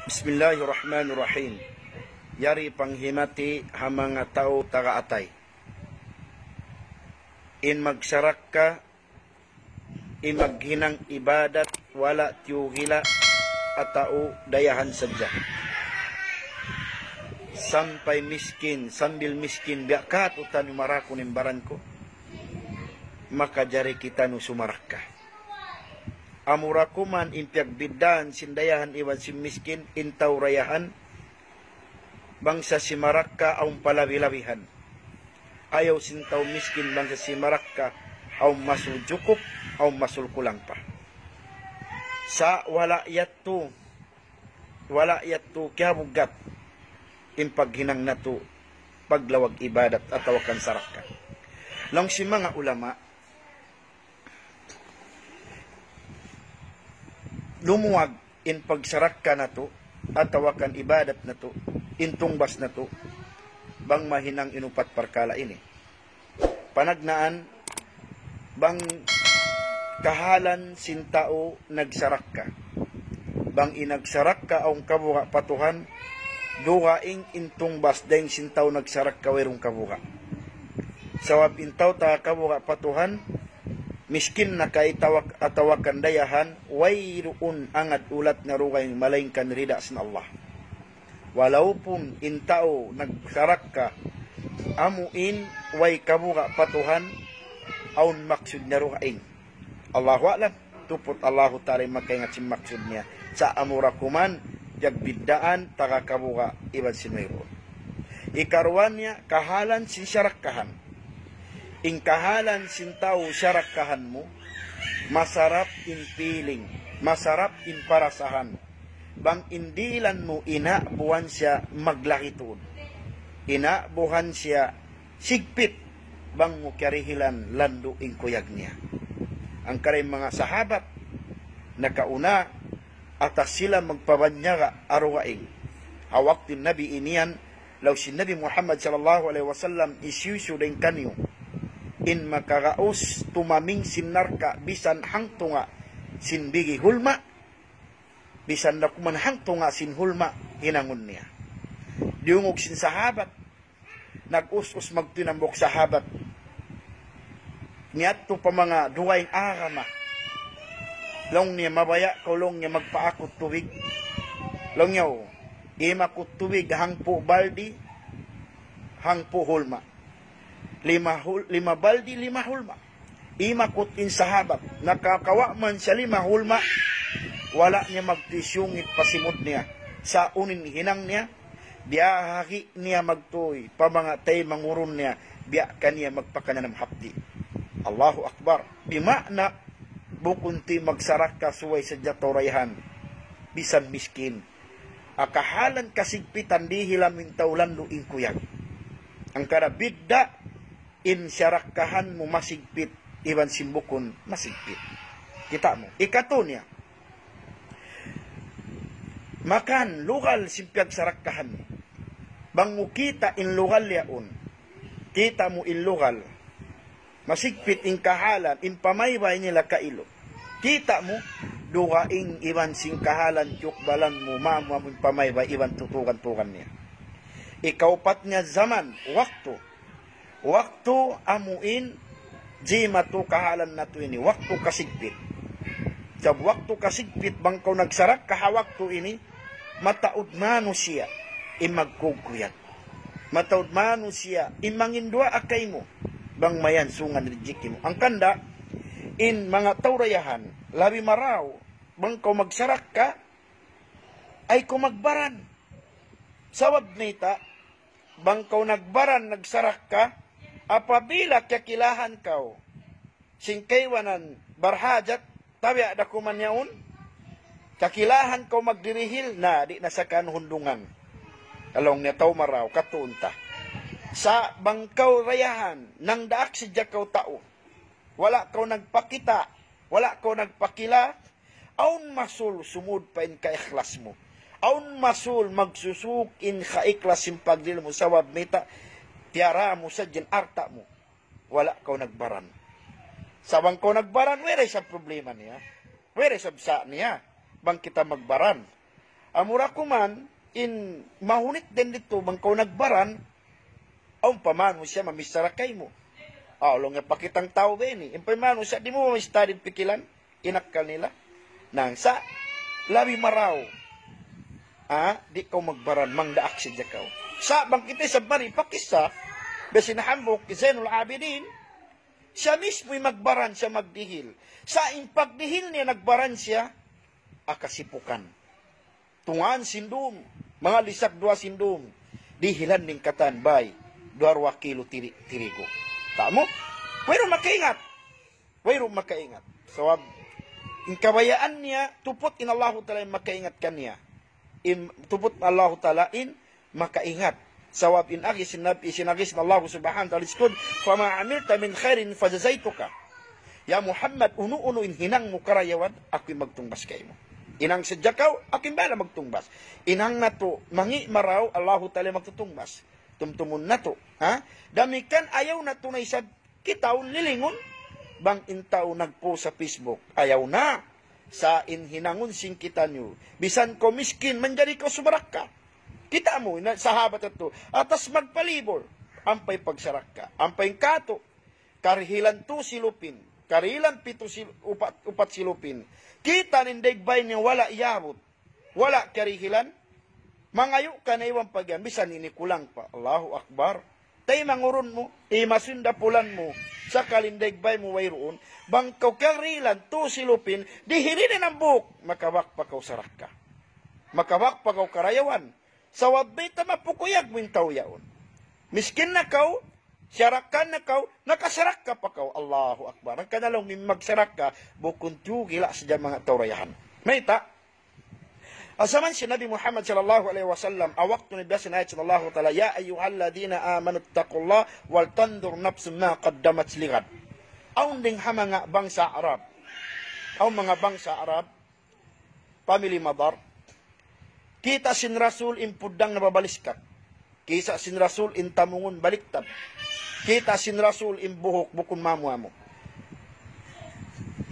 Bismillahirrahmanirrahim. Yari panghimati hamanga tao tagaatay. In magsarak ka, in maghinang ibadat, wala tiyugila at tao dayahan sadya. Sampay miskin, sambil miskin, biakat utan marako nimbaran ko. Makajari kita no sumarak ka. Amurakuman impiag bidan sindayahan iwan si miskin intaw rayahan bangsa si marakka aung palawi-lawihan. Ayaw sintaw miskin bangsa si marakka aung masul cukup aung masul kulang pa. Sa wala yattu kya bugat impaghinang natu paglawag ibadat at tawakan sarakka. Lang si mga ulama lumuwag in pagsarak ka na to at tawakan ibadat na to intungbas na to bang mahinang inupat parkala ini panagnaan bang kahalan sintao nagsarak ka bang inagsarak ka ang kabuga patuhan duwaing intungbas dahing sintao nagsarak ka werong kabuga sawab intaw ta kabuga patuhan miskin na kay atawakan dayahan wayruun angat ulat na rugay malaingkan rida sa Allah. Walaupun intao nagsarak ka amuin way kabuga patuhan aun maksud na rugaing. Allahu a'lam. Tupot Allahu ta'ala makaingat si maksud niya. Sa amurakuman jagbiddaan taga kabuga iban sinmayroon. Ikarwan niya kahalan sin syarakkahan. Ingkahalan sintaw syarakkahan mo, masarap in feeling, masarap in parasahan. Bang indilan mo inabuhan siya maglakitun. Inabuhan siya sigpit, bang mo karihilan lando in kuyag niya. Ang karay mga sahabat, nakauna, atas sila magpabanyaga aruwaing. Hawak din Nabi iniyan, law si Nabi Muhammad sallallahu alaihi wasallam isyusu din kanyo, in makaraos tumaming sinarka bisan hangtunga sinbigi hulma bisan nakuman hangtunga sin hulma hinangon niya diungog sin sahabat nag-us-us magtinambok sahabat niadto pa mga duwaing arama long niya mabaya kulong niya magpaakot tubig long niya imakot tubig hangpo baldi hangpo hulma lima baldi, lima hulma. Imakot in sahabat. Nakakawa man siya 5 hulma. Wala niya magtisyungit pasimod niya. Sa unin hinang niya, biyahaki niya magtuoy. Pamangatay manguron niya, biya kaniya magpakananam hapdi. Allahu Akbar. Bimakna, bukunti magsarak ka suway sa jatorayahan. Bisan miskin. Akahalan kasigpitan di hilamin taulan luing kuyag. Ang karabidda, in syarakkahan mo masigpit, iban simbukon masigpit. Kita mo. Ikato niya. Makan, lugal simpiag sarakkahan mo. Bang mo kita in lugal yaon. Kita mo in lugal. Masigpit in kahalan, in pamaybay nila kailo. Kita mo, duwaing iban sing kahalan, yukbalan mo, mama mo pamaybay, iban tutukan-tukan niya. Ikaupat niya zaman, waktu amuin jimatu kahalan na to ini waktu kasigpit sab waktu kasigpit bang kau nagsarak kahawaktu ini mataud manusia imagkugkuyag mataud manusia imangindua akay mo bang mayan sungan rejeki mo ang kanda in mga tawrayahan labi maraw bang kau magsarak ka ay kumagbaran sawab nita bang kau nagbaran nagsarak ka apabila kakilahan kau singkaywanan barhajat tabi ada kuman yaun kakilahan kau magdirihil na di nasakan hundungan along niya tau maraw katunta sa bangkaw rayahan nang daak sidya kau tao wala kau nagpakita wala kau nagpakila aun masul sumud pa in kaiklas mo aun masul magsusuk in kaiklas in pagdil mo sawab mita tiara mo sa dyan arta mo. Wala kau nagbaran. Sawang kau nagbaran, wala sa problema niya. Wala sa bisa niya. Bang kita magbaran. Amura ko man, in mahunit din dito, bangkaw nagbaran, ang pamano siya, mamisarakay mo. Long nga pakitang tao ba ini? Ang pamano siya, di mo mamistadid pikilan, inakal nila. Nang sa, labi maraw, di ka magbaran, mangdaak si Jakaw. Sa bangkite sa bari, pakisa, besinahambok, Zainul Abidin, siya mismo'y magbaran, siya magdihil. Sa pagdihil niya, nagbaran siya, akasipukan. Tungan sindum, mga lisak dua sindum, dihilan ning katan bay, 2 kilo tirigo. Tamo? Wayro makaingat. So, in kabayaan niya, tupot in Allah Ta'ala makaingat kanya. Tupot Allah Ta'ala makaingat. Sawab in agi sinagis na Allah subhanahu wa ta'ala iskod, fama amilta min khairin fajazaytuka. Ya Muhammad, unu-uno in hinang mo karayawan, ako'y magtungbas kayo mo. Inang sadyakaw, aking bala magtungbas. Inang nato, mangi maraw, Allahu Ta'ala magtutungbas. Tumtumun nato. Damikan ayaw nato na isad, kitaon lilingon, bang intaw nagpo sa Facebook. Ayaw na. Sa inhinangon sing kita nyo. Bisan ko miskin, manjari ko sumarak ka. Kita mo, sahabat ito. Atas magpalibor, ampay pagsarak ka. Ampay kato, karihilan 2 silupin. Karihilan 4 silupin. Kita nindig bay niya wala iyabot. Wala karihilan. Mangayo ka na iwang pagyan. Bisan ini kulang pa. Allahu Akbar. Tay manguron mo. Masinda pulan mo. Sa kalindig bay mo wayroon. Bangkaw karihilan 2 silupin. Dihirinin ang buhok. Makawak pa kaw sarak ka. Makawak pa kaw karayawan. Sa wabay ta mapukuyag mo yung tao yaon. Miskin na kaw. Syarakan na kaw, nakasarak ka pa kaw. Allahu Akbar. Ang kanalong magsarak ka, bukun tiyugila sa mga taurayahan. Mayta, asaman si Nabi Muhammad sallallahu alaihi wasallam, awakto ni Biyasin ayat sallallahu ta'ala, ya ayyuhalladina amanu taqullah, wal tandur nafsum ma qaddamat ligad. Aun ding mga bangsa Arab, family madar, kita sin Rasul impudang nababaliskat, kisa sin Rasul intamungon baliktad, kita sin Rasul imbuhok bukun mamuamo.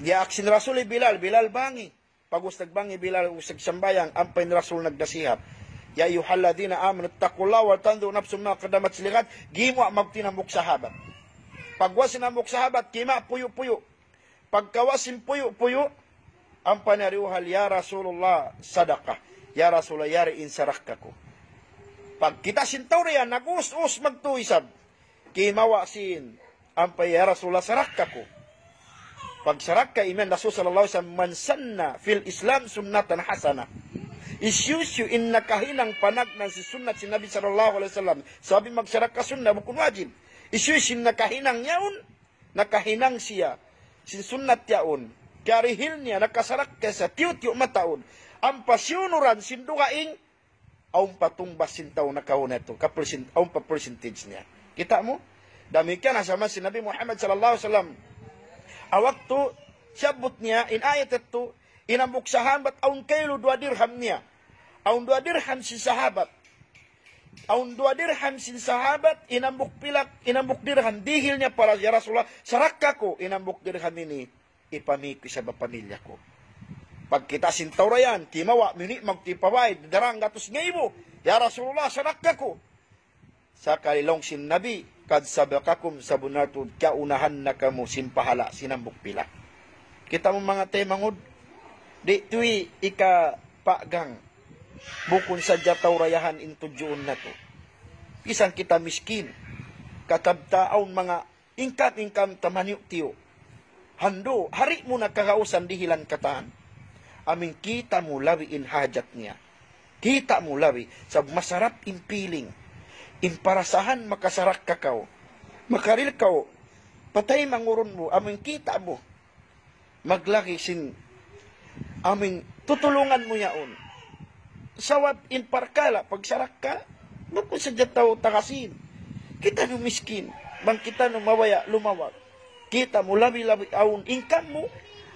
Diak sin Rasul Bilal bangi. Pag bangi Bilal usag sambayang, ampay ni Rasul nagdasihap. Ya ayyuhalladhina amanu taqullaha wa tanzur nafsum ma qaddamat lighad. Gimo magtinamok sahabat. Pagwasin amok sahabat, kima puyo-puyo. Pagkawasin puyo-puyo, ampay na riuhal, ya Rasulullah sadaqah. Ya Rasulullah yari insarak ko. Pag kita sintaw riyan, nag-us-us magtuisab. Kimawasin, ampay ya Rasulullah sarak ko. Pag sarak ka, iman Rasul sallallahu alaihi wasallam, man sanna fil Islam sunnatan hasana. Isyusyu in nakahinang panagnan si sunnat si Nabi sallallahu alaihi wasallam. Sabi magsarak ka sunnah, bukun wajib. Isyusyu in nakahinang yaun, nakahinang siya. Sin sunnat yaun. Karihil niya, nakasarak ka sa tiyo-tiyo mataon. Ang pasyunuran, sindugaing, aung patumbas sintaw na kauna ito. Aung pa-percentage niya. Kita mo? Damikan asama si Nabi Muhammad sallallahu alaihi wasallam. Awak tu syabut niya in ayat itu inambuk sahabat aun kailu 2 dirham niya. Aun 2 dirham si sahabat. Aun 2 dirham si sahabat inambuk dirham dihil niya para ya Rasulullah sarakka ko inambuk dirham ini ipamiki sa pamilya ko. Pag kita sintaurayan kimawa mini magtipaway darang gatos ngaybo ya Rasulullah sarakka ko. Sa kalilong sin Nabi, kad sabakakum sa bunatod, kaunahan na kamo simpahala, sinambok pila. Kita mo mga temangod, di tuwi ika pagang, bukon sa jataurayahan intudyoon na to. Isang kita miskin, katabtaon mga ingkat-ingkam tamanyo tiyo. Hando, hari mo na kakausan dihilan kataan. Aming kita mo lawi in hajat niya. Kita mo lawi sa masarap impiling. Imparasahan makasarak kakaw. Makaril kaw. Patay manguron mo. Aming kita mo. Maglaki sin. Aming tutulungan mo yaon. Sawat in parkala. Pagsarak ka. Bakit sa jataw takasin. Kita no miskin. Bang kita no mawaya lumawag. Kita mo labi-labi aun. Ingkam mo.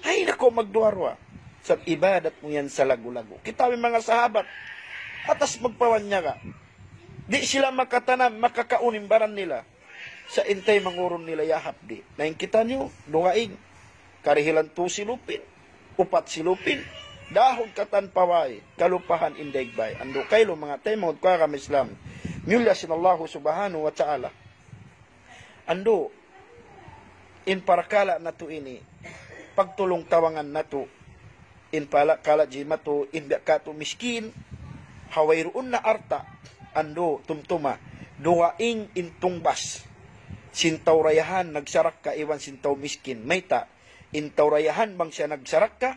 Ay nako magduarwa. Sa ibadat mo yan sa lagu-lagu. Kita may mga sahabat. Atas magpawanya ka. Di sila makatanam, makakaunimbaran nila. Sa intay manguron nila yahap di. Nain kita niyo, dungaing. Karihilan 2 silupin, 4 silupin, dahon katan paway, kalupahan indagbay. Ando kaylo mga taymod kwa kam Islam. Myulya sinallahu subhanahu wa ta'ala. Ando, in parakala na to ini, pagtulong tawangan na to, in pala kala jimatu, in kato miskin, hawayroon na arta, ando, tumtuma, duwaing intungbas, sintaw rayahan, nagsarak ka, iwan sintaw miskin, mayta, intaw rayahan bang siya nagsarak ka,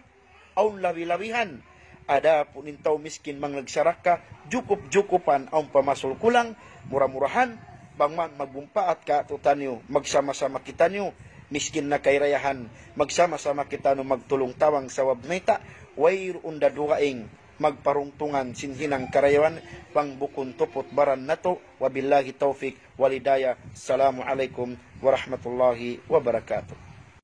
aun lawi-lawihan, ada po nintaw miskin mang nagsarak ka, jukup-jukupan ang pamasul kulang, murah-murahan, bang man magbumpaat ka tutanyo, magsama-sama kita nyo, miskin na kayrayahan, magsama-sama kita no magtulong tawang sa wabnayta, wayroon daduaing, magparungtungan sinhinang karayawan, pangbukon tupot baran nato, wabillahi taufiq walidaya, assalamu alaikum warahmatullahi wabarakatuh.